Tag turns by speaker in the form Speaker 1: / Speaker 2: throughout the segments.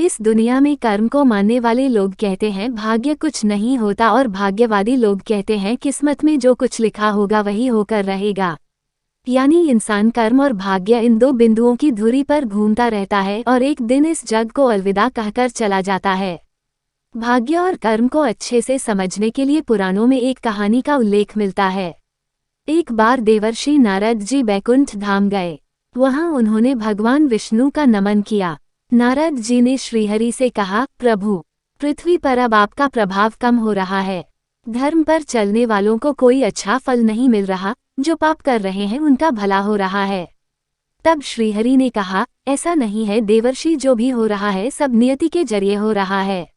Speaker 1: इस दुनिया में कर्म को मानने वाले लोग कहते हैं भाग्य कुछ नहीं होता और भाग्यवादी लोग कहते हैं किस्मत में जो कुछ लिखा होगा वही होकर रहेगा। यानी इंसान कर्म और भाग्य इन दो बिंदुओं की धुरी पर घूमता रहता है और एक दिन इस जग को अलविदा कहकर चला जाता है। भाग्य और कर्म को अच्छे से समझने के लिए पुराणों में एक कहानी का उल्लेख मिलता है। एक बार देवर्षि नारद जी बैकुंठ धाम गए। वहां उन्होंने भगवान विष्णु का नमन किया। नारद जी ने श्रीहरि से कहा, प्रभु, पृथ्वी पर अब आपका प्रभाव कम हो रहा है। धर्म पर चलने वालों को कोई अच्छा फल नहीं मिल रहा, जो पाप कर रहे हैं उनका भला हो रहा है। तब श्रीहरि ने कहा, ऐसा नहीं है देवर्षि, जो भी हो रहा है सब नियति के जरिए हो रहा है।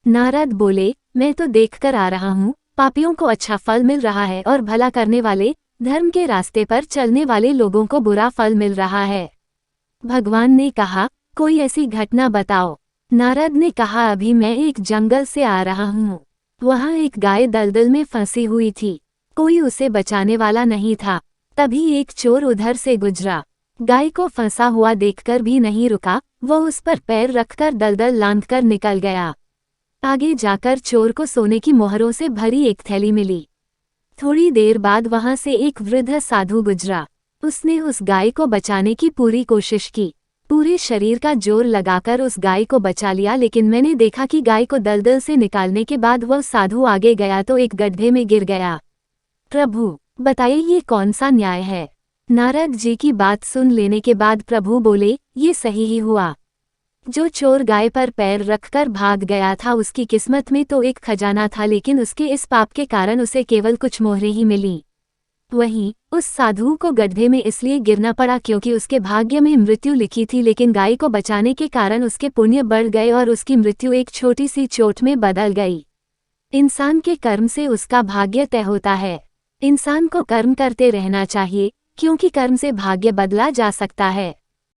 Speaker 1: नारद बोले, मैं तो देखकर आ रहा हूँ, पापियों को अच्छा फल मिल रहा है और भला करने वाले, धर्म के रास्ते पर चलने वाले लोगों को बुरा फल मिल रहा है। भगवान ने कहा, कोई ऐसी घटना बताओ। नारद ने कहा, अभी मैं एक जंगल से आ रहा हूँ। वहाँ एक गाय दलदल में फंसी हुई थी। कोई उसे बचाने वाला नहीं था। तभी एक चोर उधर से गुजरा। गाय को फंसा हुआ देखकर भी नहीं रुका, वह उस पर पैर रखकर दलदल लांघकर निकल गया। आगे जाकर चोर को सोने की मोहरों से भरी एक थैली मिली। थोड़ी देर बाद वहां से एक वृद्ध साधु गुजरा। उसने उस गाय को बचाने की पूरी कोशिश की। पूरे शरीर का जोर लगाकर उस गाय को बचा लिया, लेकिन मैंने देखा कि गाय को दलदल से निकालने के बाद वह साधु आगे गया तो एक गड्ढे में गिर गया। प्रभु, बताइए ये कौन सा न्याय है? नारद जी की बात सुन लेने के बाद प्रभु बोले, ये सही ही हुआ। जो चोर गाय पर पैर रखकर भाग गया था उसकी किस्मत में तो एक खजाना था, लेकिन उसके इस पाप के कारण उसे केवल कुछ मोहरें ही मिली। वहीं उस साधु को गड्ढे में इसलिए गिरना पड़ा क्योंकि उसके भाग्य में मृत्यु लिखी थी, लेकिन गाय को बचाने के कारण उसके पुण्य बढ़ गए और उसकी मृत्यु एक छोटी सी चोट में बदल गई। इंसान के कर्म से उसका भाग्य तय होता है। इंसान को कर्म करते रहना चाहिए, क्योंकि कर्म से भाग्य बदला जा सकता है।